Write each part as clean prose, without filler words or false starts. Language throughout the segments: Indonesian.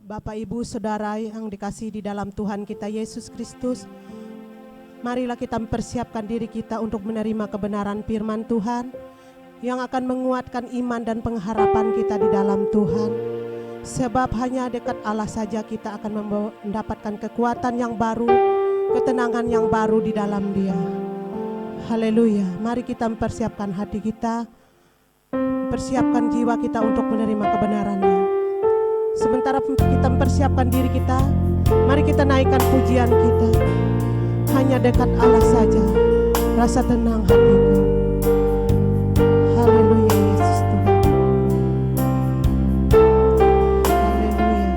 Bapak, Ibu, Saudara yang dikasihi di dalam Tuhan kita Yesus Kristus, marilah kita mempersiapkan diri kita untuk menerima kebenaran firman Tuhan yang akan menguatkan iman dan pengharapan kita di dalam Tuhan. Sebab hanya dekat Allah saja kita akan mendapatkan kekuatan yang baru, ketenangan yang baru di dalam Dia. Haleluya. Mari kita mempersiapkan hati kita, mempersiapkan jiwa kita untuk menerima kebenarannya. Sementara kita mempersiapkan diri kita, mari kita naikkan pujian kita. Hanya dekat Allah saja, rasa tenang hatiku. Haleluya Yesus Tuhan. Haleluya.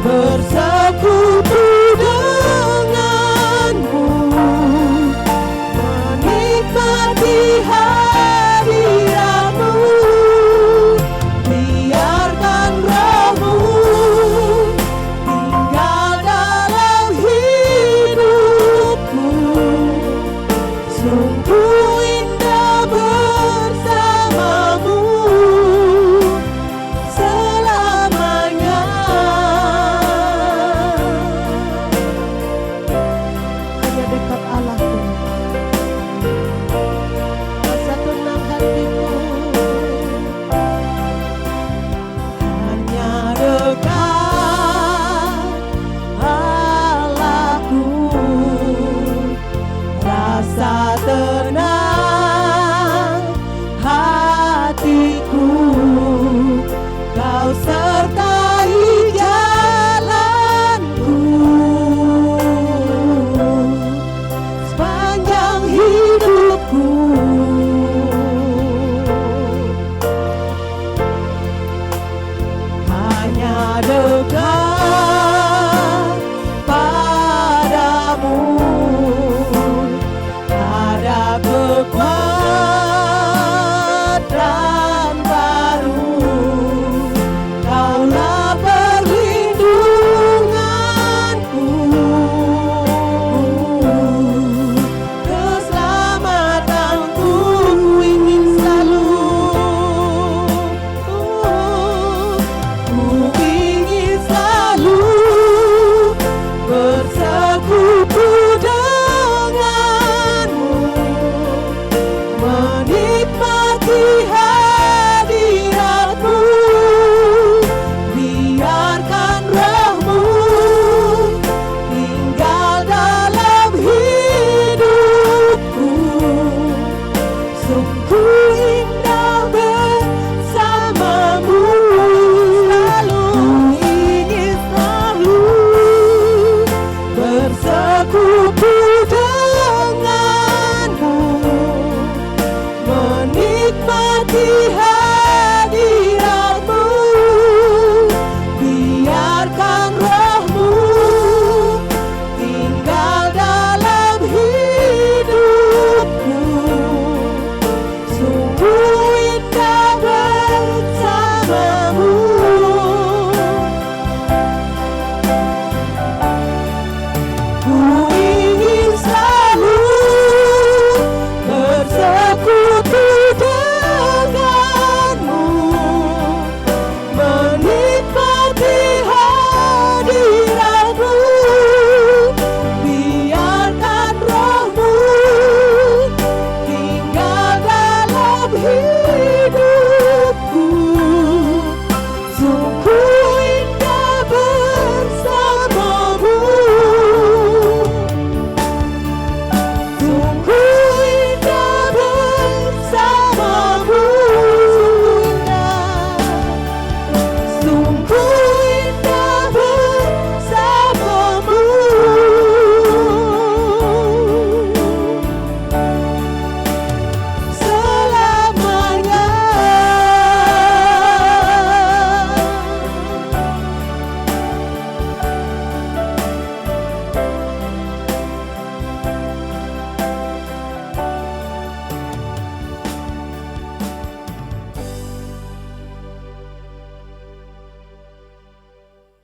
Bersekutu dengan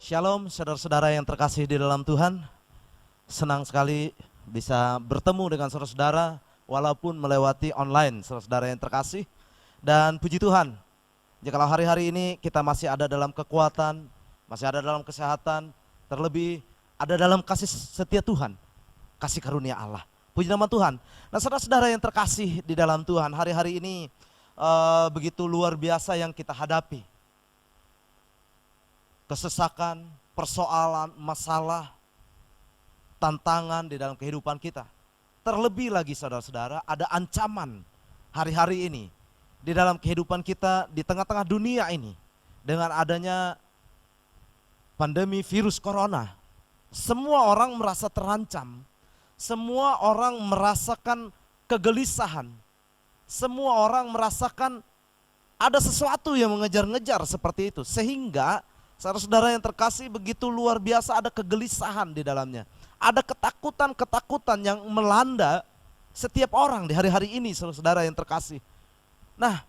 Shalom saudara-saudara yang terkasih di dalam Tuhan. Senang sekali bisa bertemu dengan saudara-saudara walaupun melewati online, saudara-saudara yang terkasih. Dan puji Tuhan, jikalau hari-hari ini kita masih ada dalam kekuatan, masih ada dalam kesehatan, terlebih ada dalam kasih setia Tuhan, kasih karunia Allah. Puji nama Tuhan. Nah saudara-saudara yang terkasih di dalam Tuhan, hari-hari ini begitu luar biasa yang kita hadapi. Kesesakan, persoalan, masalah, tantangan di dalam kehidupan kita. Terlebih lagi saudara-saudara, ada ancaman hari-hari ini di dalam kehidupan kita di tengah-tengah dunia ini. Dengan adanya pandemi virus corona, semua orang merasa terancam, semua orang merasakan kegelisahan, semua orang merasakan ada sesuatu yang mengejar-ngejar seperti itu. Sehingga saudara-saudara yang terkasih begitu luar biasa ada kegelisahan di dalamnya. Ada ketakutan-ketakutan yang melanda setiap orang di hari-hari ini saudara-saudara yang terkasih. Nah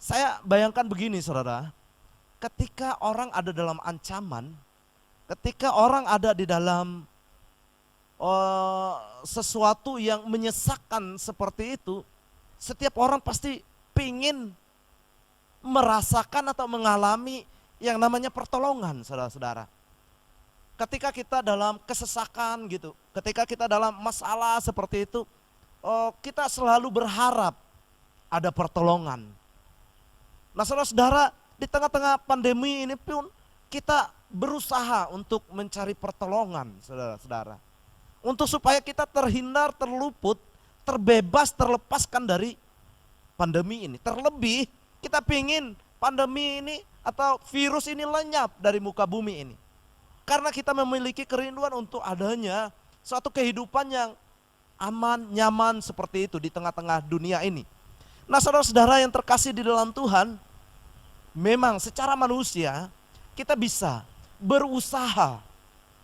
saya bayangkan begini saudara, ketika orang ada dalam ancaman, ketika orang ada di dalam sesuatu yang menyesakkan seperti itu, setiap orang pasti pingin merasakan atau mengalami yang namanya pertolongan saudara-saudara. Ketika kita dalam kesesakan gitu, ketika kita dalam masalah seperti itu, kita selalu berharap ada pertolongan. Nah saudara-saudara, di tengah-tengah pandemi ini pun kita berusaha untuk mencari pertolongan saudara-saudara. Untuk supaya kita terhindar, terluput, terbebas, terlepaskan dari pandemi ini. Terlebih kita pingin pandemi ini atau virus ini lenyap dari muka bumi ini. Karena kita memiliki kerinduan untuk adanya suatu kehidupan yang aman, nyaman seperti itu di tengah-tengah dunia ini. Nah saudara-saudara yang terkasih di dalam Tuhan, memang secara manusia kita bisa berusaha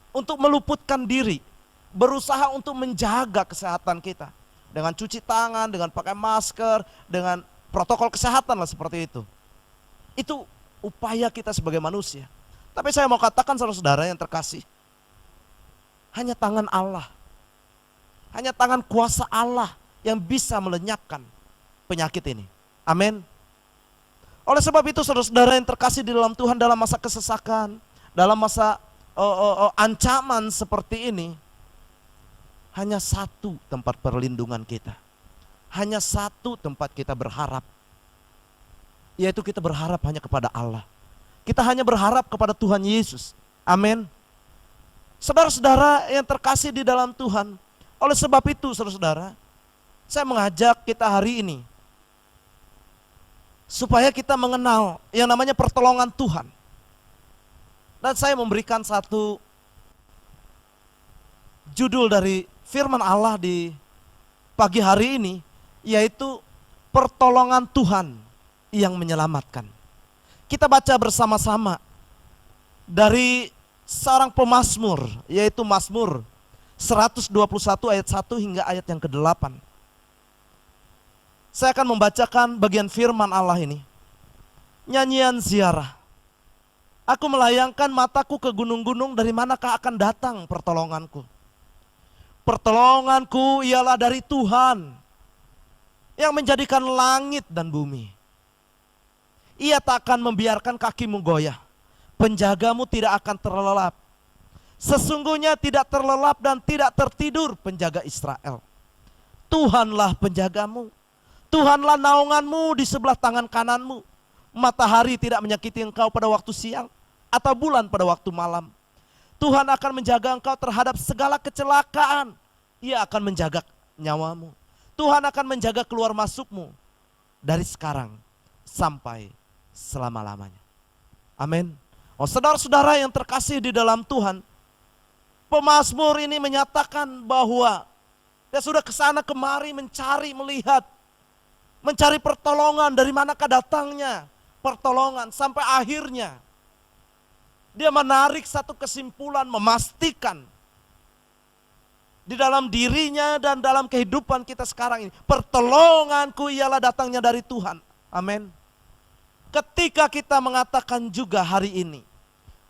untuk meluputkan diri, berusaha untuk menjaga kesehatan kita. Dengan cuci tangan, dengan pakai masker, dengan protokol kesehatan lah seperti itu. Itu upaya kita sebagai manusia. Tapi saya mau katakan saudara-saudara yang terkasih, hanya tangan Allah, hanya tangan kuasa Allah yang bisa melenyapkan penyakit ini. Amin. Oleh sebab itu saudara-saudara yang terkasih di dalam Tuhan, dalam masa kesesakan, dalam masa ancaman seperti ini, hanya satu tempat perlindungan kita, hanya satu tempat kita berharap, yaitu kita berharap hanya kepada Allah. Kita hanya berharap kepada Tuhan Yesus. Amin. Saudara-saudara yang terkasih di dalam Tuhan, oleh sebab itu saudara-saudara, saya mengajak kita hari ini supaya kita mengenal yang namanya pertolongan Tuhan. Dan saya memberikan satu judul dari firman Allah di pagi hari ini, yaitu pertolongan Tuhan yang menyelamatkan. Kita baca bersama-sama dari seorang pemazmur, yaitu Mazmur 121 ayat 1 hingga ayat yang ke-8. Saya akan membacakan bagian firman Allah ini. Nyanyian ziarah. Aku melayangkan mataku ke gunung-gunung, dari manakah akan datang pertolonganku? Pertolonganku ialah dari Tuhan yang menjadikan langit dan bumi. Ia tak akan membiarkan kakimu goyah, penjagamu tidak akan terlelap. Sesungguhnya tidak terlelap dan tidak tertidur penjaga Israel. Tuhanlah penjagamu, Tuhanlah naunganmu di sebelah tangan kananmu. Matahari tidak menyakiti engkau pada waktu siang, atau bulan pada waktu malam. Tuhan akan menjaga engkau terhadap segala kecelakaan. Ia akan menjaga nyawamu. Tuhan akan menjaga keluar masukmu dari sekarang sampai selama-lamanya. Amin. Oh saudara-saudara yang terkasih di dalam Tuhan, pemazmur ini menyatakan bahwa dia sudah kesana kemari mencari, melihat, mencari pertolongan, dari manakah datangnya pertolongan, sampai akhirnya dia menarik satu kesimpulan, memastikan di dalam dirinya dan dalam kehidupan kita sekarang ini, pertolonganku ialah datangnya dari Tuhan. Amin. Ketika kita mengatakan juga hari ini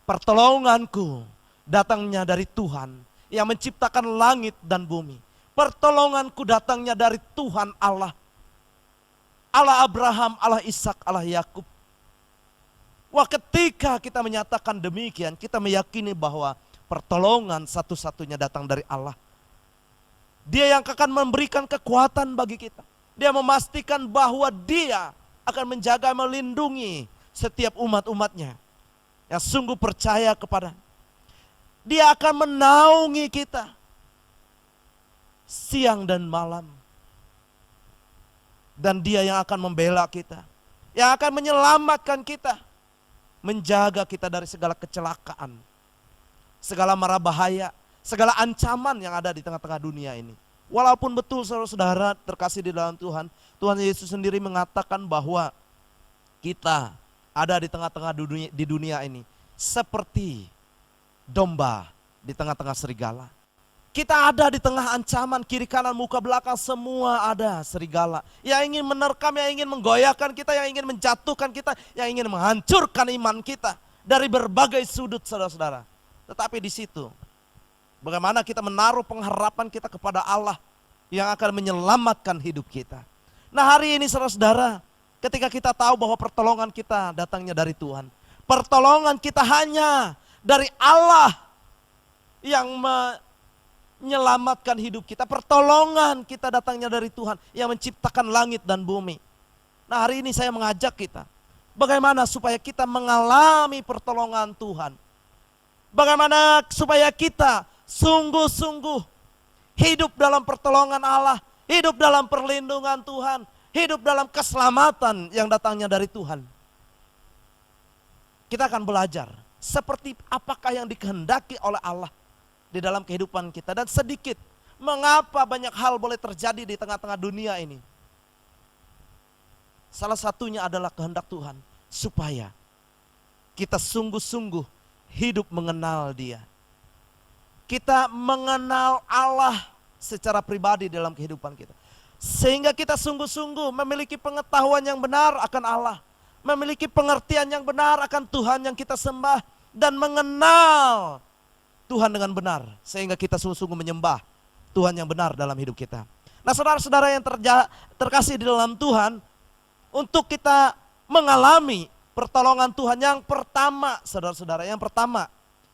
Pertolonganku datangnya dari Tuhan yang menciptakan langit dan bumi. Pertolonganku datangnya dari Tuhan Allah. Allah Abraham, Allah Ishak, Allah Yakub. Wah, ketika kita menyatakan demikian, kita meyakini bahwa pertolongan satu-satunya datang dari Allah. Dia yang akan memberikan kekuatan bagi kita. Dia memastikan bahwa dia akan menjaga, melindungi setiap umat-umatnya yang sungguh percaya kepada. Dia akan menaungi kita siang dan malam. Dan dia yang akan membela kita, yang akan menyelamatkan kita, menjaga kita dari segala kecelakaan, segala mara bahaya, segala ancaman yang ada di tengah-tengah dunia ini. Walaupun betul saudara-saudara terkasih di dalam Tuhan, Tuhan Yesus sendiri mengatakan bahwa kita ada di tengah-tengah dunia ini seperti domba di tengah-tengah serigala. Kita ada di tengah ancaman, kiri kanan muka belakang semua ada serigala. Yang ingin menerkam, yang ingin menggoyahkan kita, yang ingin menjatuhkan kita, yang ingin menghancurkan iman kita dari berbagai sudut saudara-saudara. Tetapi di situ bagaimana kita menaruh pengharapan kita kepada Allah yang akan menyelamatkan hidup kita. Nah, hari ini saudara-saudara, ketika kita tahu bahwa pertolongan kita datangnya dari Tuhan, pertolongan kita hanya dari Allah yang menyelamatkan hidup kita. Pertolongan kita datangnya dari Tuhan yang menciptakan langit dan bumi. Nah, hari ini saya mengajak kita, bagaimana supaya kita mengalami pertolongan Tuhan. Bagaimana supaya kita sungguh-sungguh hidup dalam pertolongan Allah, hidup dalam perlindungan Tuhan, hidup dalam keselamatan yang datangnya dari Tuhan. Kita akan belajar seperti apakah yang dikehendaki oleh Allah di dalam kehidupan kita. Dan sedikit, mengapa banyak hal boleh terjadi di tengah-tengah dunia ini. Salah satunya adalah kehendak Tuhan, supaya kita sungguh-sungguh hidup mengenal Dia. Kita mengenal Allah secara pribadi dalam kehidupan kita. Sehingga kita sungguh-sungguh memiliki pengetahuan yang benar akan Allah. Memiliki pengertian yang benar akan Tuhan yang kita sembah. Dan mengenal Tuhan dengan benar. Sehingga kita sungguh-sungguh menyembah Tuhan yang benar dalam hidup kita. Nah, saudara-saudara yang terkasih di dalam Tuhan, untuk kita mengalami pertolongan Tuhan yang pertama, saudara-saudara, yang pertama,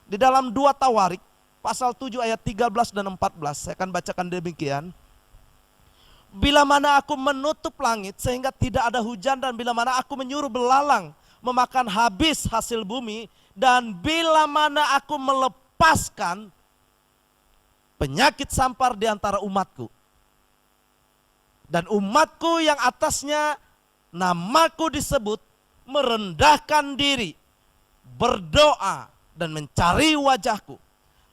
di dalam 2 Tawarik, pasal 7 ayat 13 dan 14, saya akan bacakan demikian. Bila mana aku menutup langit sehingga tidak ada hujan, dan bila mana aku menyuruh belalang memakan habis hasil bumi, dan bila mana aku melepaskan penyakit sampar di antara umatku, dan umatku yang atasnya namaku disebut merendahkan diri, berdoa dan mencari wajahku,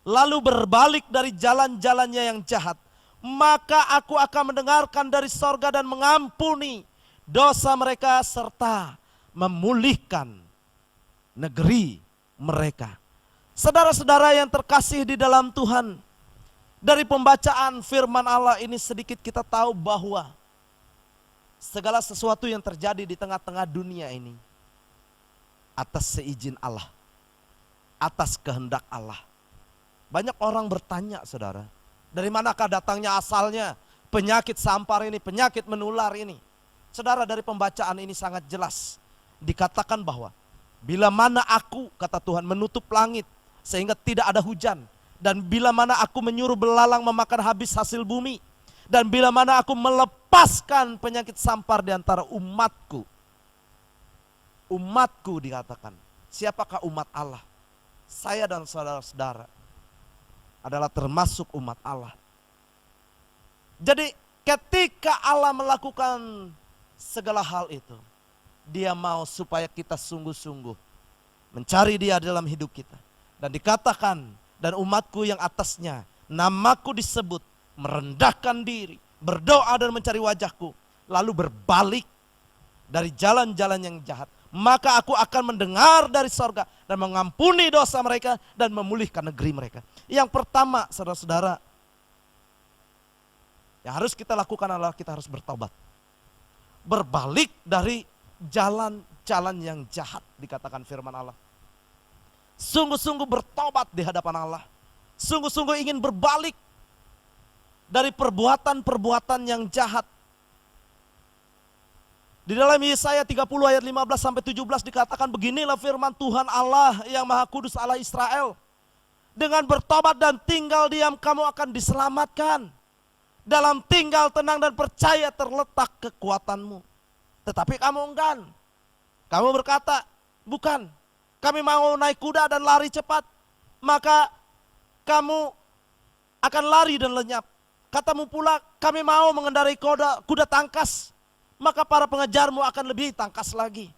lalu berbalik dari jalan-jalannya yang jahat, maka aku akan mendengarkan dari sorga dan mengampuni dosa mereka serta memulihkan negeri mereka. Saudara-saudara yang terkasih di dalam Tuhan, dari pembacaan firman Allah ini sedikit kita tahu bahwa segala sesuatu yang terjadi di tengah-tengah dunia ini atas seizin Allah, atas kehendak Allah. Banyak orang bertanya, saudara, dari manakah datangnya asalnya penyakit sampar ini, penyakit menular ini? Saudara, dari pembacaan ini sangat jelas dikatakan bahwa bila mana aku, kata Tuhan, menutup langit sehingga tidak ada hujan, dan bila mana aku menyuruh belalang memakan habis hasil bumi, dan bila mana aku melepaskan penyakit sampar di antara umatku. Umatku dikatakan. Siapakah umat Allah? Saya dan saudara-saudara adalah termasuk umat Allah. Jadi ketika Allah melakukan segala hal itu, Dia mau supaya kita sungguh-sungguh mencari Dia dalam hidup kita. Dan dikatakan, dan umatku yang atasnya namaku disebut merendahkan diri, berdoa dan mencari wajahku, lalu berbalik dari jalan-jalan yang jahat, maka aku akan mendengar dari sorga dan mengampuni dosa mereka dan memulihkan negeri mereka. Yang pertama, saudara-saudara, yang harus kita lakukan adalah kita harus bertobat. Berbalik dari jalan-jalan yang jahat, dikatakan firman Allah. sungguh-sungguh bertobat di hadapan Allah, sungguh-sungguh ingin berbalik dari perbuatan-perbuatan yang jahat. Di dalam Yesaya 30 ayat 15 sampai 17 dikatakan, beginilah firman Tuhan Allah yang Maha Kudus, Allah Israel. Dengan bertobat dan tinggal diam kamu akan diselamatkan. Dalam tinggal tenang dan percaya terletak kekuatanmu. Tetapi kamu enggan. Kamu berkata, bukan, kami mau naik kuda dan lari cepat. Maka kamu akan lari dan lenyap. Katamu pula, kami mau mengendarai kuda tangkas. Maka para pengejarmu akan lebih tangkas lagi.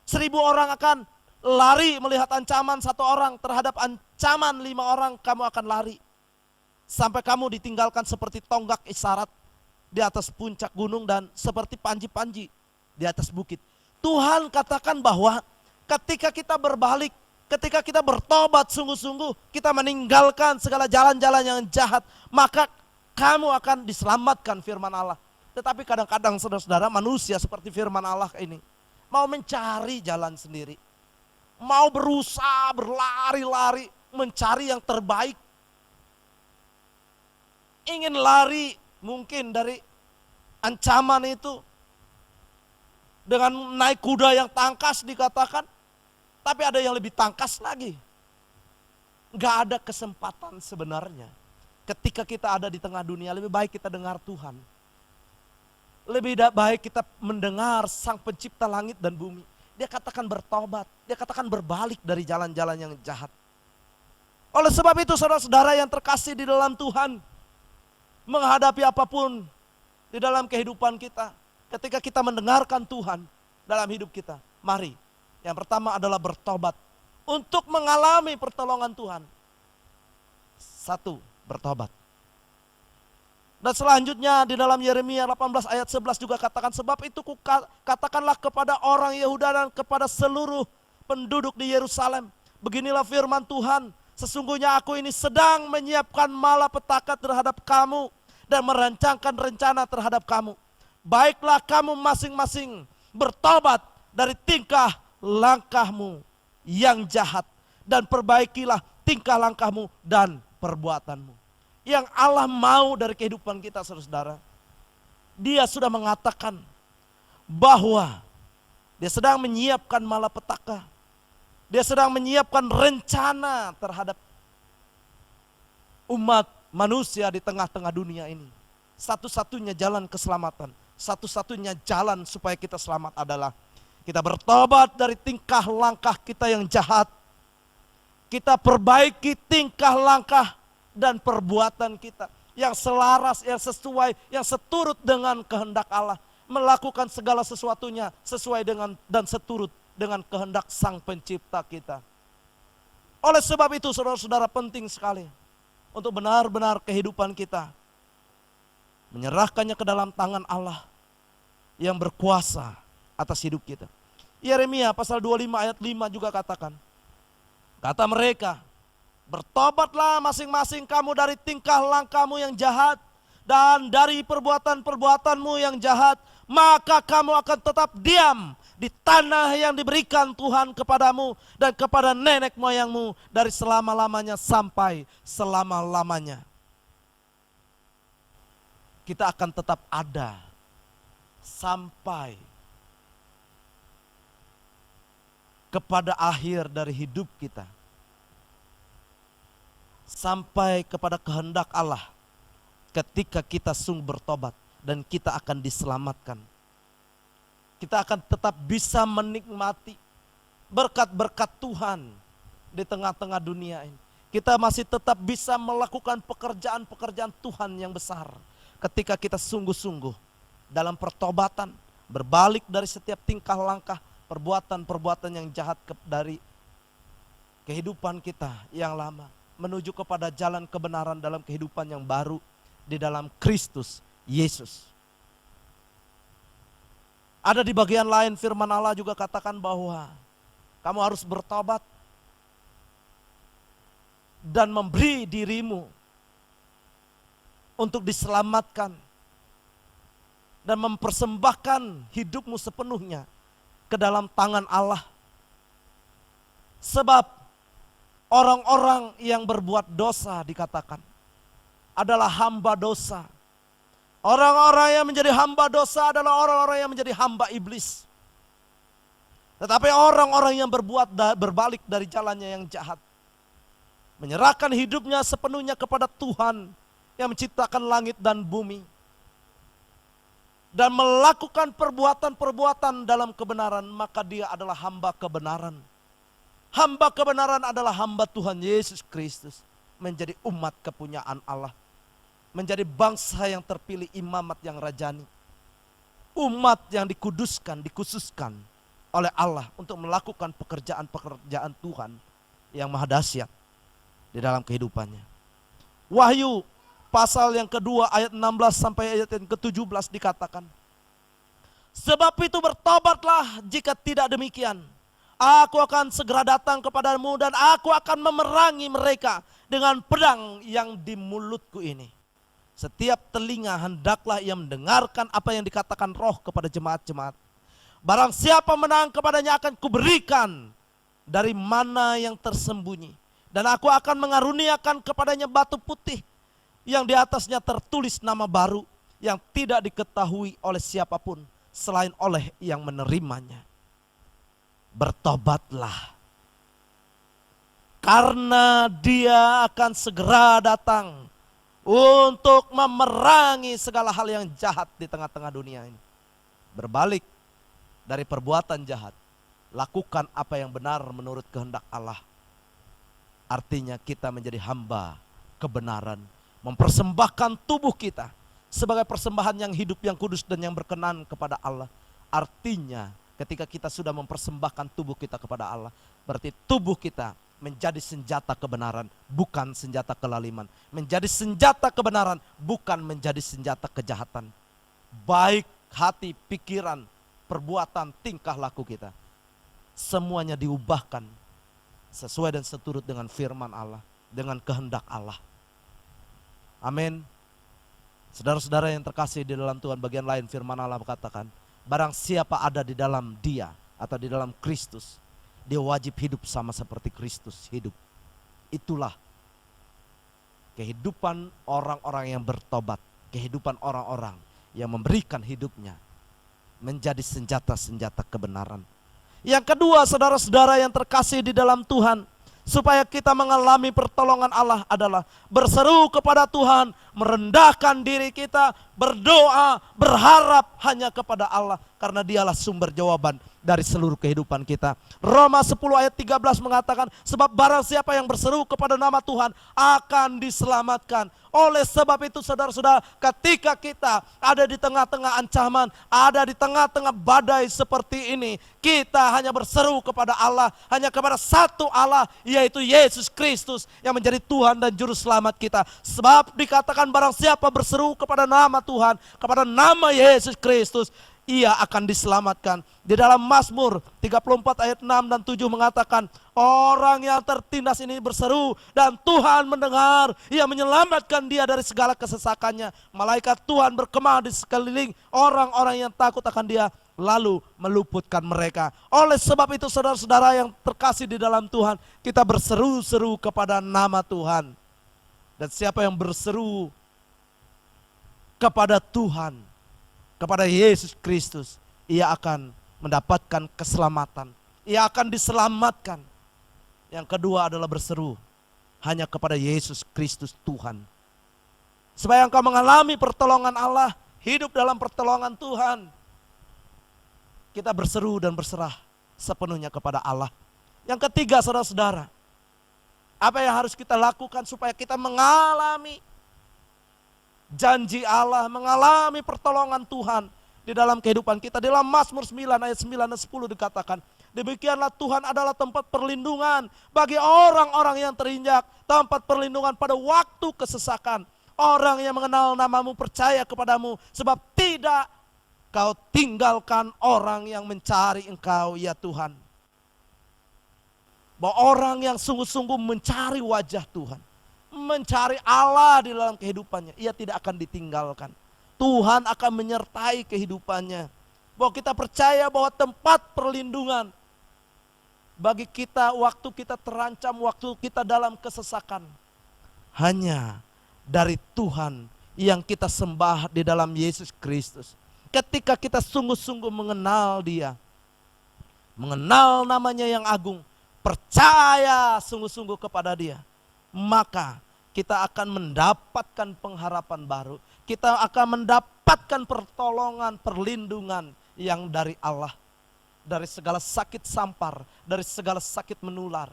1000 orang akan lari melihat ancaman 1 orang, terhadap ancaman 5 orang kamu akan lari. Sampai kamu ditinggalkan seperti tonggak isyarat di atas puncak gunung dan seperti panji-panji di atas bukit. Tuhan katakan bahwa ketika kita berbalik, ketika kita bertobat sungguh-sungguh, kita meninggalkan segala jalan-jalan yang jahat, maka kamu akan diselamatkan, firman Allah. Tetapi kadang-kadang saudara-saudara, manusia seperti firman Allah ini mau mencari jalan sendiri. Mau berusaha berlari-lari mencari yang terbaik. Ingin lari mungkin dari ancaman itu dengan naik kuda yang tangkas dikatakan. Tapi ada yang lebih tangkas lagi. Gak ada kesempatan sebenarnya. Ketika kita ada di tengah dunia, lebih baik kita dengar Tuhan. Lebih baik kita mendengar Sang Pencipta langit dan bumi. Dia katakan bertobat, dia katakan berbalik dari jalan-jalan yang jahat. Oleh sebab itu saudara-saudara yang terkasih di dalam Tuhan, menghadapi apapun di dalam kehidupan kita, ketika kita mendengarkan Tuhan dalam hidup kita, mari yang pertama adalah bertobat untuk mengalami pertolongan Tuhan. 1, bertobat. Dan selanjutnya di dalam Yeremia 18 ayat 11 juga katakan, sebab itu katakanlah kepada orang Yehuda dan kepada seluruh penduduk di Yerusalem, beginilah firman Tuhan, sesungguhnya aku ini sedang menyiapkan malapetaka terhadap kamu dan merancangkan rencana terhadap kamu. Baiklah kamu masing-masing bertobat dari tingkah langkahmu yang jahat dan perbaikilah tingkah langkahmu dan perbuatanmu. Yang Allah mau dari kehidupan kita, saudara-saudara, Dia sudah mengatakan bahwa Dia sedang menyiapkan malapetaka. Dia sedang menyiapkan rencana terhadap umat manusia di tengah-tengah dunia ini. Satu-satunya jalan keselamatan, satu-satunya jalan supaya kita selamat adalah kita bertobat dari tingkah langkah kita yang jahat. Kita perbaiki tingkah langkah dan perbuatan kita yang selaras, yang sesuai, yang seturut dengan kehendak Allah. Melakukan segala sesuatunya sesuai dengan dan seturut dengan kehendak Sang Pencipta kita. Oleh sebab itu saudara-saudara, penting sekali untuk benar-benar kehidupan kita menyerahkannya ke dalam tangan Allah yang berkuasa atas hidup kita. Yeremia pasal 25 ayat 5 juga katakan, kata mereka, bertobatlah masing-masing kamu dari tingkah langkahmu yang jahat dan dari perbuatan-perbuatanmu yang jahat, maka kamu akan tetap diam di tanah yang diberikan Tuhan kepadamu dan kepada nenek moyangmu dari selama-lamanya sampai selama-lamanya. Kita akan tetap ada sampai kepada akhir dari hidup kita. Sampai kepada kehendak Allah ketika kita sungguh bertobat dan kita akan diselamatkan. Kita akan tetap bisa menikmati berkat-berkat Tuhan di tengah-tengah dunia ini. Kita masih tetap bisa melakukan pekerjaan-pekerjaan Tuhan yang besar ketika kita sungguh-sungguh dalam pertobatan, berbalik dari setiap tingkah langkah perbuatan-perbuatan yang jahat dari kehidupan kita yang lama, menuju kepada jalan kebenaran dalam kehidupan yang baru di dalam Kristus Yesus. Ada di bagian lain firman Allah juga katakan bahwa kamu harus bertobat dan memberi dirimu untuk diselamatkan dan mempersembahkan hidupmu sepenuhnya ke dalam tangan Allah. Sebab Orang-orang yang berbuat dosa dikatakan adalah hamba dosa. Orang-orang yang menjadi hamba dosa adalah orang-orang yang menjadi hamba iblis. Tetapi orang-orang yang berbalik dari jalannya yang jahat, menyerahkan hidupnya sepenuhnya kepada Tuhan yang menciptakan langit dan bumi, dan melakukan perbuatan-perbuatan dalam kebenaran, maka dia adalah hamba kebenaran. Hamba kebenaran adalah hamba Tuhan Yesus Kristus, menjadi umat kepunyaan Allah, menjadi bangsa yang terpilih, imamat yang rajani, umat yang dikuduskan, dikhususkan oleh Allah untuk melakukan pekerjaan-pekerjaan Tuhan yang maha dahsyat di dalam kehidupannya. Wahyu pasal yang kedua ayat 16 sampai ayat yang ke-17 dikatakan, sebab itu bertobatlah, jika tidak demikian aku akan segera datang kepadamu dan aku akan memerangi mereka dengan pedang yang di mulutku ini. Setiap telinga hendaklah ia mendengarkan apa yang dikatakan Roh kepada jemaat-jemaat. Barang siapa menang, kepadanya akan kuberikan dari mana yang tersembunyi, dan aku akan mengaruniakan kepadanya batu putih yang di atasnya tertulis nama baru yang tidak diketahui oleh siapapun selain oleh yang menerimanya. Bertobatlah, karena dia akan segera datang untuk memerangi segala hal yang jahat di tengah-tengah dunia ini. Berbalik dari perbuatan jahat, lakukan apa yang benar menurut kehendak Allah. Artinya kita menjadi hamba kebenaran, mempersembahkan tubuh kita sebagai persembahan yang hidup, yang kudus dan yang berkenan kepada Allah. Artinya ketika kita sudah mempersembahkan tubuh kita kepada Allah, berarti tubuh kita menjadi senjata kebenaran, bukan senjata kelaliman. Menjadi senjata kebenaran, bukan menjadi senjata kejahatan. Baik hati, pikiran, perbuatan, tingkah laku kita, semuanya diubahkan sesuai dan seturut dengan firman Allah, dengan kehendak Allah. Amin. Saudara-saudara yang terkasih di dalam Tuhan, bagian lain firman Allah berkatakan, barang siapa ada di dalam Dia atau di dalam Kristus, dia wajib hidup sama seperti Kristus hidup. Itulah kehidupan orang-orang yang bertobat, kehidupan orang-orang yang memberikan hidupnya menjadi senjata-senjata kebenaran. Yang kedua, saudara-saudara yang terkasih di dalam Tuhan, supaya kita mengalami pertolongan Allah adalah berseru kepada Tuhan, merendahkan diri kita, berdoa, berharap hanya kepada Allah, karena Dialah sumber jawaban dari seluruh kehidupan kita. Roma 10 ayat 13 mengatakan, sebab barang siapa yang berseru kepada nama Tuhan akan diselamatkan. Oleh sebab itu saudara-saudara, ketika kita ada di tengah-tengah ancaman, ada di tengah-tengah badai seperti ini, kita hanya berseru kepada Allah, hanya kepada satu Allah, yaitu Yesus Kristus yang menjadi Tuhan dan Juru Selamat kita. Sebab dikatakan barang siapa berseru kepada nama Tuhan, kepada nama Yesus Kristus, ia akan diselamatkan. Di dalam Mazmur 34 ayat 6 dan 7 mengatakan, orang yang tertindas ini berseru dan Tuhan mendengar, ia menyelamatkan dia dari segala kesesakannya. Malaikat Tuhan berkemah di sekeliling orang-orang yang takut akan dia, lalu meluputkan mereka. Oleh sebab itu saudara-saudara yang terkasih di dalam Tuhan, kita berseru-seru kepada nama Tuhan. Dan siapa yang berseru kepada Tuhan, kepada Yesus Kristus, ia akan mendapatkan keselamatan. Ia akan diselamatkan. Yang kedua adalah berseru hanya kepada Yesus Kristus Tuhan. Supaya engkau mengalami pertolongan Allah, hidup dalam pertolongan Tuhan, kita berseru dan berserah sepenuhnya kepada Allah. Yang ketiga saudara-saudara, apa yang harus kita lakukan supaya kita mengalami janji Allah, mengalami pertolongan Tuhan di dalam kehidupan kita? Di dalam Mazmur 9 ayat 9 dan 10 dikatakan, demikianlah Tuhan adalah tempat perlindungan bagi orang-orang yang terinjak, tempat perlindungan pada waktu kesesakan. Orang yang mengenal namamu percaya kepadamu, sebab tidak kau tinggalkan orang yang mencari engkau ya Tuhan. Bahwa orang yang sungguh-sungguh mencari wajah Tuhan, mencari Allah di dalam kehidupannya, ia tidak akan ditinggalkan. Tuhan akan menyertai kehidupannya. Bahwa kita percaya bahwa tempat perlindungan bagi kita waktu kita terancam, waktu kita dalam kesesakan. Hanya dari Tuhan yang kita sembah di dalam Yesus Kristus. Ketika kita sungguh-sungguh mengenal Dia, mengenal namanya yang agung, percaya sungguh-sungguh kepada Dia, maka kita akan mendapatkan pengharapan baru. Kita akan mendapatkan pertolongan, perlindungan yang dari Allah. Dari segala sakit sampar, dari segala sakit menular,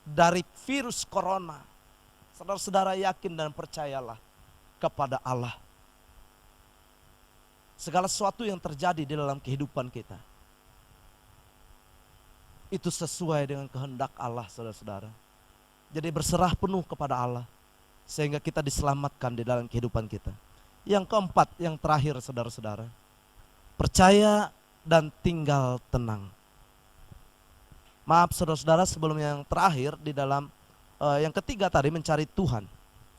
dari virus corona. Saudara-saudara yakin dan percayalah kepada Allah. Segala sesuatu yang terjadi di dalam kehidupan kita, itu sesuai dengan kehendak Allah, saudara-saudara. Jadi berserah penuh kepada Allah, sehingga kita diselamatkan di dalam kehidupan kita. Yang keempat, yang terakhir saudara-saudara, percaya dan tinggal tenang. Maaf saudara-saudara, sebelum yang terakhir di dalam yang ketiga tadi mencari Tuhan.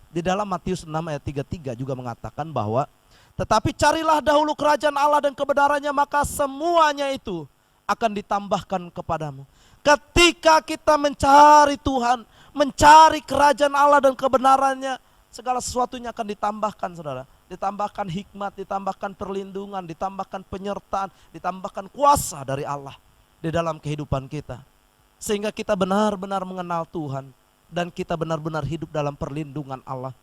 Di dalam Matius 6 ayat 33 juga mengatakan bahwa tetapi carilah dahulu kerajaan Allah dan kebenarannya, maka semuanya itu akan ditambahkan kepadamu. Ketika kita mencari Tuhan, mencari kerajaan Allah dan kebenarannya, segala sesuatunya akan ditambahkan saudara. Ditambahkan hikmat, ditambahkan perlindungan, ditambahkan penyertaan, ditambahkan kuasa dari Allah di dalam kehidupan kita. Sehingga kita benar-benar mengenal Tuhan dan kita benar-benar hidup dalam perlindungan Allah.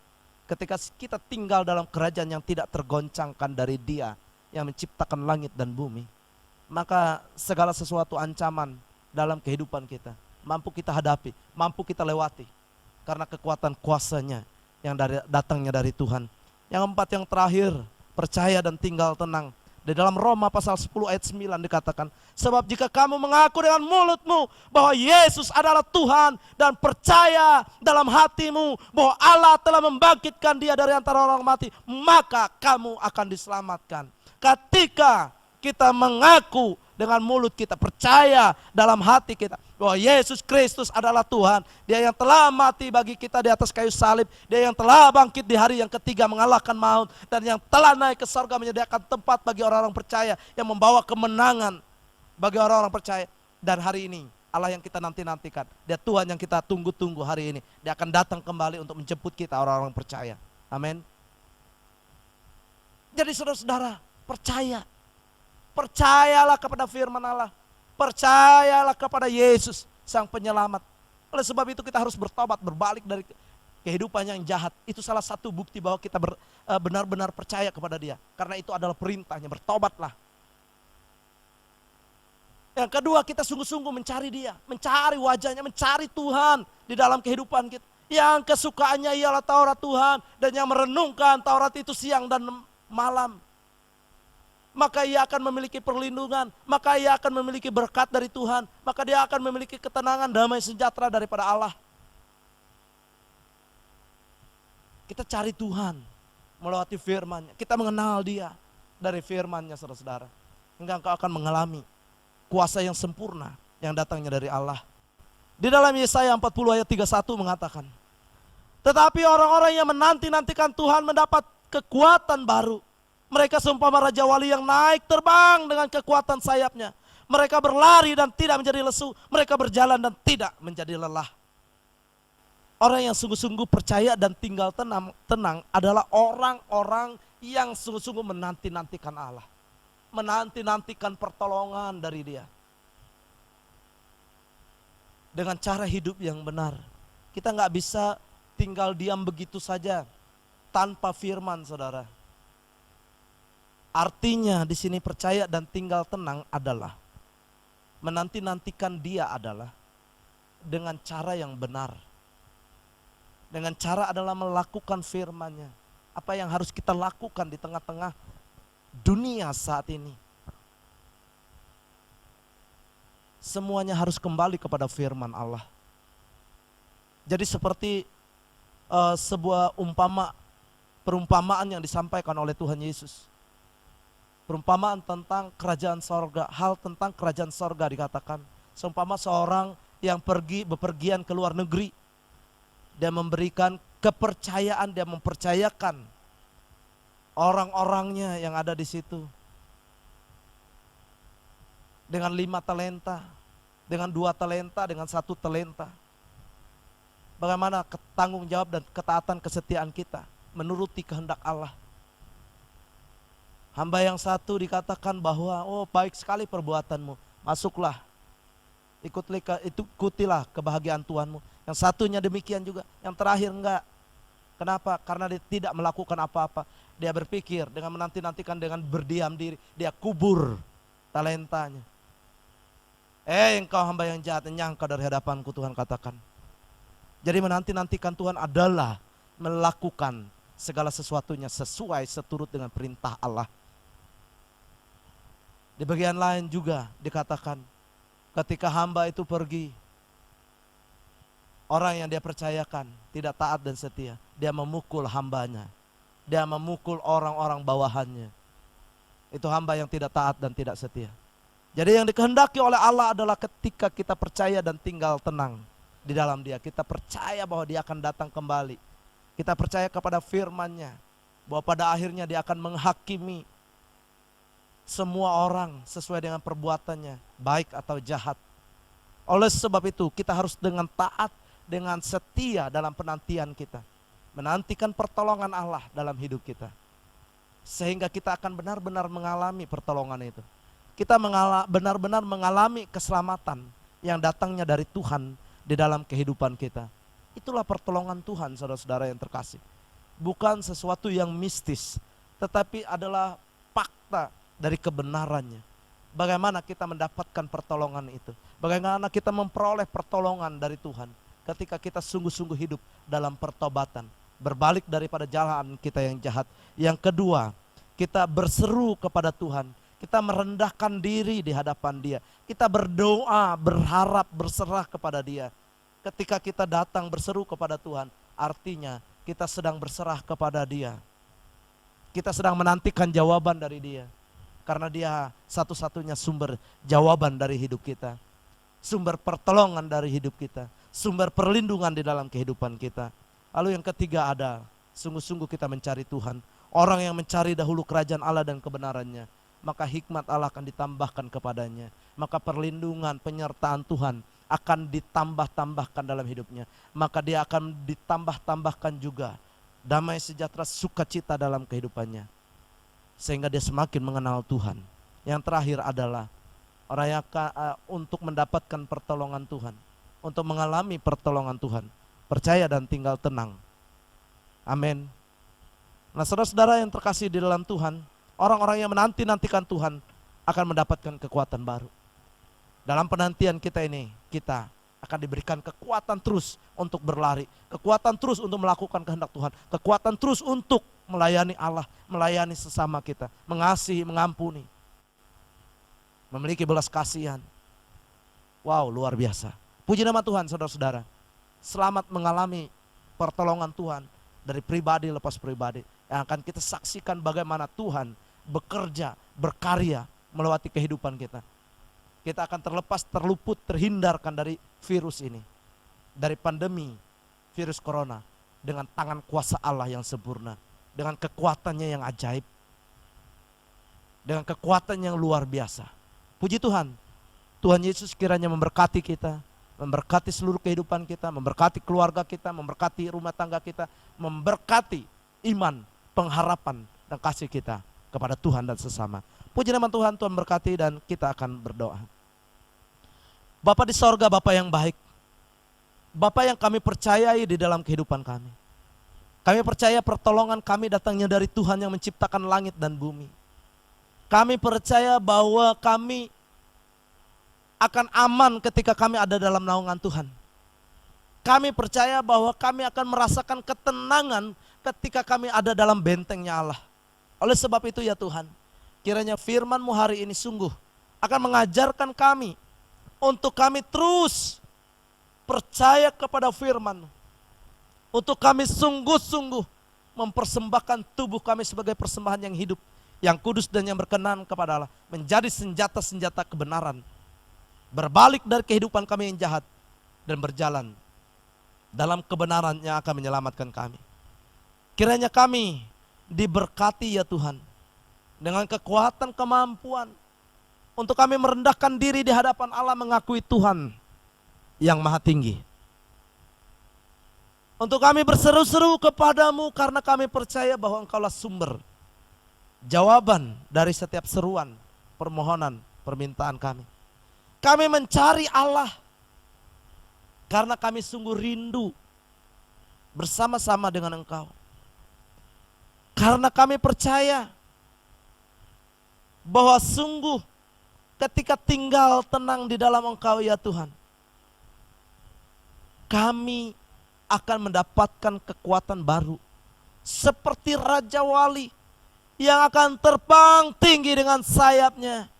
Ketika kita tinggal dalam kerajaan yang tidak tergoncangkan dari Dia yang menciptakan langit dan bumi, maka segala sesuatu ancaman dalam kehidupan kita mampu kita hadapi, mampu kita lewati karena kekuatan kuasanya yang datangnya dari Tuhan. Yang keempat, yang terakhir, percaya dan tinggal tenang. Di dalam Roma pasal 10 ayat 9 dikatakan, sebab jika kamu mengaku dengan mulutmu bahwa Yesus adalah Tuhan dan percaya dalam hatimu bahwa Allah telah membangkitkan Dia dari antara orang mati, maka kamu akan diselamatkan. Ketika kita mengaku dengan mulut kita, percaya dalam hati kita bahwa Yesus Kristus adalah Tuhan, Dia yang telah mati bagi kita di atas kayu salib, Dia yang telah bangkit di hari yang ketiga mengalahkan maut, dan yang telah naik ke surga menyediakan tempat bagi orang-orang percaya, yang membawa kemenangan bagi orang-orang percaya. Dan hari ini Allah yang kita nanti-nantikan, Dia Tuhan yang kita tunggu-tunggu hari ini, Dia akan datang kembali untuk menjemput kita orang-orang percaya. Amin. Jadi saudara-saudara, percayalah kepada firman Allah. Percayalah kepada Yesus Sang Penyelamat. Oleh sebab itu kita harus bertobat, berbalik dari kehidupan yang jahat. Itu salah satu bukti bahwa kita benar-benar percaya kepada Dia. Karena itu adalah perintahnya, bertobatlah. Yang kedua, kita sungguh-sungguh mencari Dia, mencari wajahnya, mencari Tuhan di dalam kehidupan kita. Yang kesukaannya ialah Taurat Tuhan, dan yang merenungkan Taurat itu siang dan malam, maka ia akan memiliki perlindungan, maka ia akan memiliki berkat dari Tuhan, maka dia akan memiliki ketenangan, damai sejahtera daripada Allah. Kita cari Tuhan melewati firman-Nya, kita mengenal Dia dari firman-Nya saudara-saudara, hingga engkau akan mengalami kuasa yang sempurna yang datangnya dari Allah. Di dalam Yesaya 40 ayat 31 mengatakan, tetapi orang-orang yang menanti-nantikan Tuhan mendapat kekuatan baru. Mereka seumpama raja wali yang naik terbang dengan kekuatan sayapnya. Mereka berlari dan tidak menjadi lesu. Mereka berjalan dan tidak menjadi lelah. Orang yang sungguh-sungguh percaya dan tinggal tenang adalah orang-orang yang sungguh-sungguh menanti-nantikan Allah. Menanti-nantikan pertolongan dari Dia. Dengan cara hidup yang benar. Kita nggak bisa tinggal diam begitu saja tanpa firman, saudara. Artinya di sini percaya dan tinggal tenang adalah menanti-nantikan Dia adalah dengan cara yang benar. Dengan cara adalah melakukan firman-Nya. Apa yang harus kita lakukan di tengah-tengah dunia saat ini? Semuanya harus kembali kepada firman Allah. Jadi seperti sebuah perumpamaan yang disampaikan oleh Tuhan Yesus. Perumpamaan tentang kerajaan sorga, hal tentang kerajaan sorga dikatakan. Seumpama seorang yang bepergian ke luar negeri. Dia memberikan kepercayaan, dia mempercayakan orang-orangnya yang ada di situ. Dengan 5 talenta, dengan 2 talenta, dengan 1 talenta. Bagaimana tanggung jawab dan ketaatan kesetiaan kita menuruti kehendak Allah. Hamba yang satu dikatakan bahwa, oh baik sekali perbuatanmu, masuklah, ikutilah kebahagiaan Tuhanmu. Yang satunya demikian juga, yang terakhir enggak. Kenapa? Karena dia tidak melakukan apa-apa. Dia berpikir dengan menanti-nantikan, dengan berdiam diri, dia kubur talentanya. Engkau hamba yang jahat, nyangka dari hadapanku, Tuhan katakan. Jadi menanti-nantikan Tuhan adalah melakukan segala sesuatunya sesuai seturut dengan perintah Allah. Di bagian lain juga dikatakan, ketika hamba itu pergi, orang yang dia percayakan tidak taat dan setia, dia memukul hambanya, dia memukul orang-orang bawahannya. Itu hamba yang tidak taat dan tidak setia. Jadi yang dikehendaki oleh Allah adalah ketika kita percaya dan tinggal tenang di dalam Dia, kita percaya bahwa Dia akan datang kembali, kita percaya kepada firman-Nya, bahwa pada akhirnya Dia akan menghakimi semua orang sesuai dengan perbuatannya, baik atau jahat. Oleh sebab itu kita harus dengan taat, dengan setia dalam penantian kita, menantikan pertolongan Allah dalam hidup kita, sehingga kita akan benar-benar mengalami pertolongan itu. Kita benar-benar mengalami keselamatan yang datangnya dari Tuhan di dalam kehidupan kita. Itulah pertolongan Tuhan, saudara-saudara yang terkasih. Bukan sesuatu yang mistis, tetapi adalah fakta dari kebenarannya. Bagaimana kita mendapatkan pertolongan itu? Bagaimana kita memperoleh pertolongan dari Tuhan ketika kita sungguh-sungguh hidup dalam pertobatan, berbalik daripada jalan kita yang jahat. Yang kedua, kita berseru kepada Tuhan, kita merendahkan diri di hadapan Dia, kita berdoa, berharap, berserah kepada Dia. Ketika kita datang berseru kepada Tuhan, artinya kita sedang berserah kepada Dia. Kita sedang menantikan jawaban dari Dia. Karena Dia satu-satunya sumber jawaban dari hidup kita, sumber pertolongan dari hidup kita, sumber perlindungan di dalam kehidupan kita. Lalu yang ketiga ada, sungguh-sungguh kita mencari Tuhan. Orang yang mencari dahulu kerajaan Allah dan kebenarannya, maka hikmat Allah akan ditambahkan kepadanya. Maka perlindungan, penyertaan Tuhan akan ditambah-tambahkan dalam hidupnya. Maka dia akan ditambah-tambahkan juga damai, sejahtera, sukacita dalam kehidupannya, sehingga dia semakin mengenal Tuhan. Yang terakhir adalah orang yang untuk mendapatkan pertolongan Tuhan, untuk mengalami pertolongan Tuhan, percaya dan tinggal tenang. Amin. Nah, saudara-saudara yang terkasih di dalam Tuhan, orang-orang yang menanti-nantikan Tuhan akan mendapatkan kekuatan baru. Dalam penantian kita ini, kita akan diberikan kekuatan terus untuk berlari, kekuatan terus untuk melakukan kehendak Tuhan, kekuatan terus untuk melayani Allah, melayani sesama kita, mengasihi, mengampuni, memiliki belas kasihan. Wow, luar biasa. Puji nama Tuhan, saudara-saudara. Selamat mengalami pertolongan Tuhan dari pribadi lepas pribadi, yang akan kita saksikan bagaimana Tuhan bekerja, berkarya melewati kehidupan kita. Kita akan terlepas, terluput, terhindarkan dari virus ini, dari pandemi virus corona, dengan tangan kuasa Allah yang sempurna, dengan kekuatannya yang ajaib, dengan kekuatan yang luar biasa. Puji Tuhan, Tuhan Yesus kiranya memberkati kita, memberkati seluruh kehidupan kita, memberkati keluarga kita, memberkati rumah tangga kita, memberkati iman, pengharapan, dan kasih kita kepada Tuhan dan sesama. Puji nama Tuhan, Tuhan berkati, dan kita akan berdoa. Bapa di sorga, Bapa yang baik, Bapa yang kami percayai di dalam kehidupan kami. Kami percaya pertolongan kami datangnya dari Tuhan yang menciptakan langit dan bumi. Kami percaya bahwa kami akan aman ketika kami ada dalam naungan Tuhan. Kami percaya bahwa kami akan merasakan ketenangan ketika kami ada dalam bentengnya Allah. Oleh sebab itu ya Tuhan, kiranya firman-Mu hari ini sungguh akan mengajarkan kami untuk kami terus percaya kepada firman-Mu. Untuk kami sungguh-sungguh mempersembahkan tubuh kami sebagai persembahan yang hidup, yang kudus dan yang berkenan kepada Allah, menjadi senjata-senjata kebenaran, berbalik dari kehidupan kami yang jahat dan berjalan dalam kebenaran yang akan menyelamatkan kami. Kiranya kami diberkati ya Tuhan, dengan kekuatan, kemampuan, untuk kami merendahkan diri di hadapan Allah, mengakui Tuhan yang maha tinggi. Untuk kami berseru-seru kepadamu karena kami percaya bahwa Engkaulah sumber jawaban dari setiap seruan, permohonan, permintaan kami. Kami mencari Allah karena kami sungguh rindu bersama-sama dengan Engkau. Karena kami percaya bahwa sungguh ketika tinggal tenang di dalam Engkau ya Tuhan, kami akan mendapatkan kekuatan baru. Seperti Raja Wali yang akan terbang tinggi dengan sayapnya.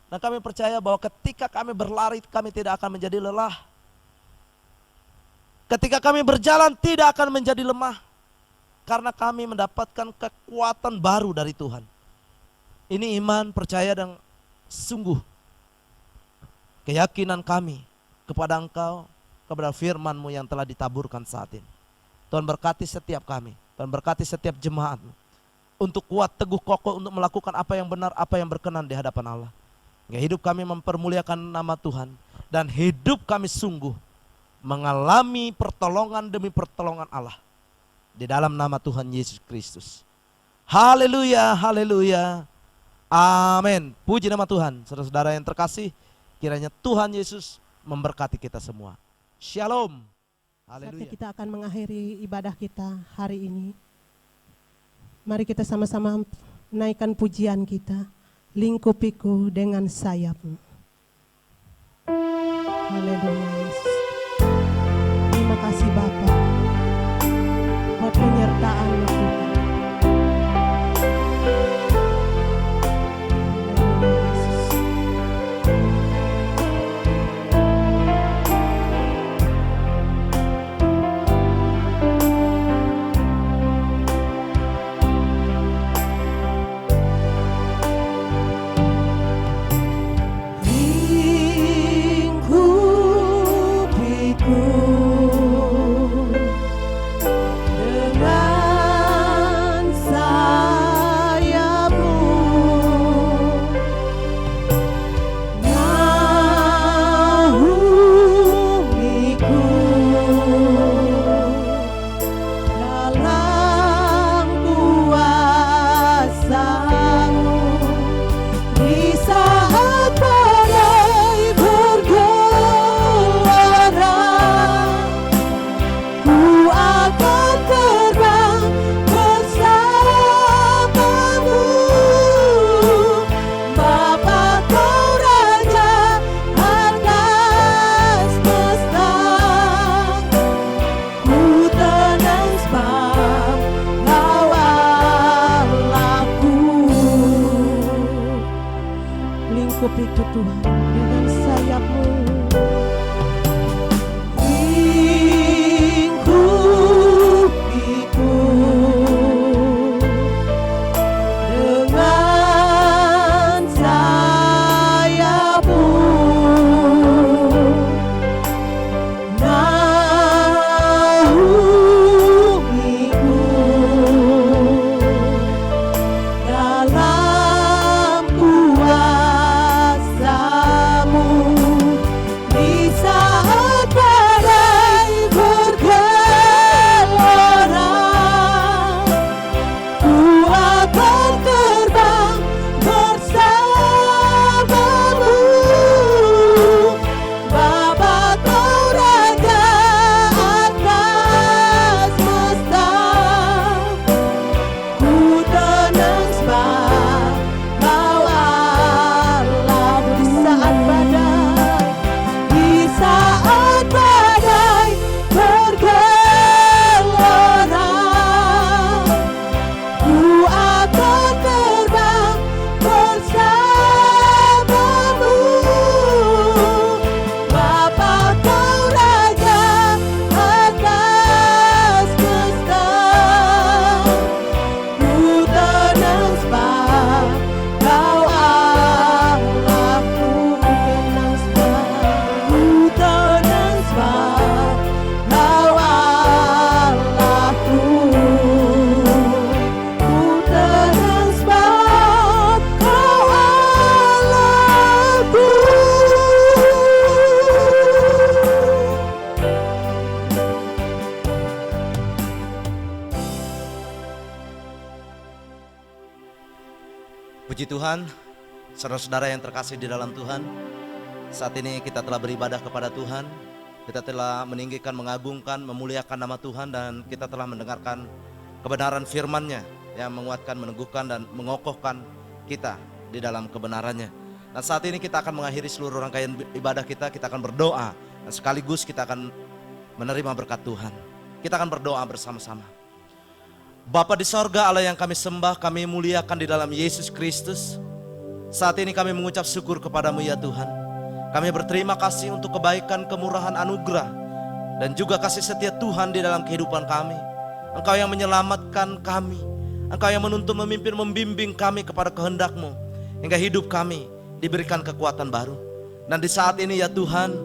Dan kami percaya bahwa ketika kami berlari, kami tidak akan menjadi lelah. Ketika kami berjalan, tidak akan menjadi lemah. Karena kami mendapatkan kekuatan baru dari Tuhan. Ini iman, percaya, dan sungguh keyakinan kami kepada Engkau, kepada firman-Mu yang telah ditaburkan saat ini. Tuhan berkati setiap kami, Tuhan berkati setiap jemaat-Mu untuk kuat, teguh, kokoh untuk melakukan apa yang benar, apa yang berkenan di hadapan Allah. Hingga hidup kami mempermuliakan nama Tuhan, dan hidup kami sungguh mengalami pertolongan demi pertolongan Allah di dalam nama Tuhan Yesus Kristus. Haleluya, haleluya, amin. Puji nama Tuhan. Saudara-saudara yang terkasih, kiranya Tuhan Yesus memberkati kita semua. Shalom. Saatnya Haleluya. kita akan mengakhiri ibadah kita hari ini. Mari kita sama-sama naikkan pujian kita. Lingkupiku dengan sayap-Mu. Haleluya Yesus. Terima kasih Bapa buat penyertaan-Mu Tuhan. Haleluya Yesus. Lingkupiku Tuhan dengan sayap-Mu. Lingkupiku dengan sayap-Mu. Naungiku dalam kuasa-Mu. Puji Tuhan, saudara-saudara yang terkasih di dalam Tuhan. Saat ini kita telah beribadah kepada Tuhan. Kita telah meninggikan, mengagungkan, memuliakan nama Tuhan. Dan kita telah mendengarkan kebenaran firman-Nya yang menguatkan, meneguhkan, dan mengokohkan kita di dalam kebenarannya. Dan saat ini kita akan mengakhiri seluruh rangkaian ibadah kita. Kita akan berdoa dan sekaligus kita akan menerima berkat Tuhan. Kita akan berdoa bersama-sama. Bapa di sorga, Allah yang kami sembah, kami muliakan di dalam Yesus Kristus. Saat ini kami mengucap syukur kepadamu ya Tuhan. Kami berterima kasih untuk kebaikan, kemurahan, anugerah, dan juga kasih setia Tuhan di dalam kehidupan kami. Engkau yang menyelamatkan kami, Engkau yang menuntun, memimpin, membimbing kami kepada kehendak-Mu, hingga hidup kami diberikan kekuatan baru. Dan di saat ini ya Tuhan,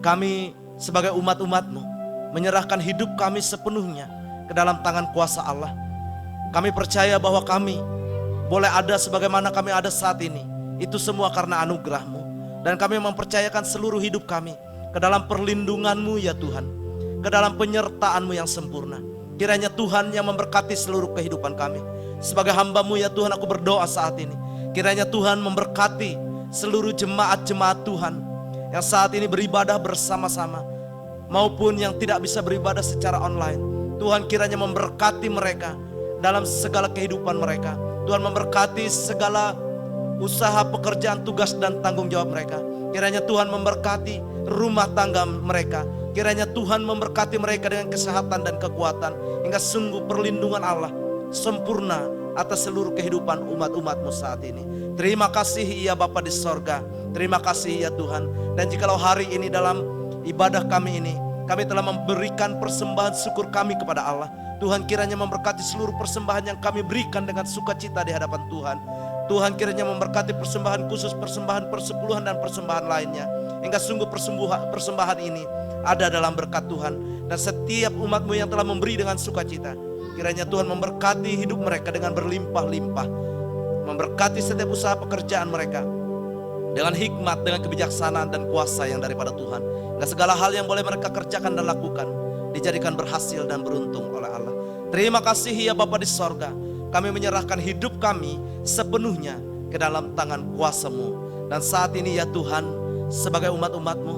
kami sebagai umat-umat-Mu menyerahkan hidup kami sepenuhnya ke dalam tangan kuasa Allah. Kami percaya bahwa kami boleh ada sebagaimana kami ada saat ini, itu semua karena anugerah-Mu. Dan kami mempercayakan seluruh hidup kami ke dalam perlindungan-Mu ya Tuhan, ke dalam penyertaan-Mu yang sempurna. Kiranya Tuhan yang memberkati seluruh kehidupan kami. Sebagai hamba-Mu ya Tuhan, aku berdoa saat ini, kiranya Tuhan memberkati seluruh jemaat-jemaat Tuhan yang saat ini beribadah bersama-sama, maupun yang tidak bisa beribadah secara online. Tuhan kiranya memberkati mereka dalam segala kehidupan mereka. Tuhan memberkati segala usaha, pekerjaan, tugas, dan tanggung jawab mereka. Kiranya Tuhan memberkati rumah tangga mereka. Kiranya Tuhan memberkati mereka dengan kesehatan dan kekuatan, hingga sungguh perlindungan Allah sempurna atas seluruh kehidupan umat-umat-Mu saat ini. Terima kasih ya Bapa di sorga. Terima kasih ya Tuhan. Dan jikalau hari ini dalam ibadah kami ini, kami telah memberikan persembahan syukur kami kepada Allah, Tuhan kiranya memberkati seluruh persembahan yang kami berikan dengan sukacita di hadapan Tuhan. Tuhan kiranya memberkati persembahan khusus, persembahan persepuluhan, dan persembahan lainnya, hingga sungguh persembahan ini ada dalam berkat Tuhan. Dan setiap umat-Mu yang telah memberi dengan sukacita, kiranya Tuhan memberkati hidup mereka dengan berlimpah-limpah, memberkati setiap usaha pekerjaan mereka dengan hikmat, dengan kebijaksanaan dan kuasa yang daripada Tuhan. Dan segala hal yang boleh mereka kerjakan dan lakukan dijadikan berhasil dan beruntung oleh Allah. Terima kasih ya Bapa di sorga. Kami menyerahkan hidup kami sepenuhnya ke dalam tangan kuasa-Mu. Dan saat ini ya Tuhan, sebagai umat-umat-Mu,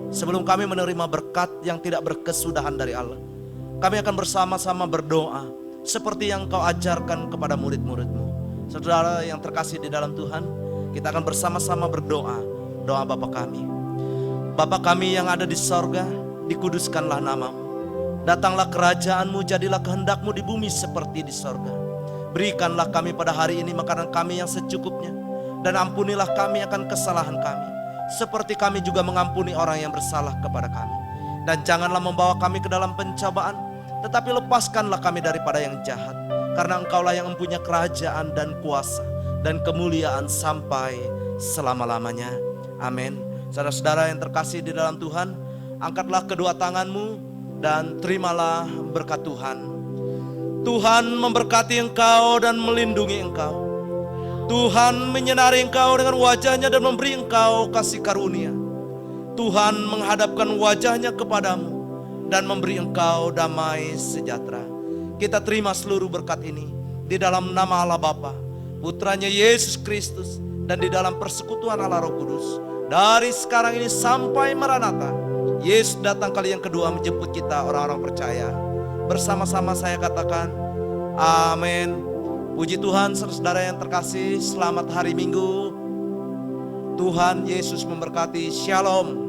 sebelum kami menerima berkat yang tidak berkesudahan dari Allah, kami akan bersama-sama berdoa seperti yang Kau ajarkan kepada murid-murid-Mu. Saudara yang terkasih di dalam Tuhan, kita akan bersama-sama berdoa, doa Bapa kami. Bapa kami yang ada di sorga, dikuduskanlah nama-Mu. Datanglah kerajaan-Mu, jadilah kehendak-Mu di bumi seperti di sorga. Berikanlah kami pada hari ini makanan kami yang secukupnya, dan ampunilah kami akan kesalahan kami, seperti kami juga mengampuni orang yang bersalah kepada kami. Dan janganlah membawa kami ke dalam pencobaan, tetapi lepaskanlah kami daripada yang jahat. Karena Engkaulah yang mempunyai kerajaan dan kuasa dan kemuliaan sampai selama-lamanya. Amin. Saudara-saudara yang terkasih di dalam Tuhan, angkatlah kedua tanganmu dan terimalah berkat Tuhan. Tuhan memberkati engkau dan melindungi engkau. Tuhan menyinari engkau dengan wajahnya dan memberi engkau kasih karunia. Tuhan menghadapkan wajahnya kepadamu dan memberi engkau damai sejahtera. Kita terima seluruh berkat ini di dalam nama Allah Bapa, Putranya Yesus Kristus, dan di dalam persekutuan Allah Roh Kudus. Dari sekarang ini sampai Maranatha, Yesus datang kali yang kedua menjemput kita orang-orang percaya. Bersama-sama saya katakan, amin. Puji Tuhan, saudara yang terkasih, selamat hari Minggu. Tuhan Yesus memberkati. Shalom.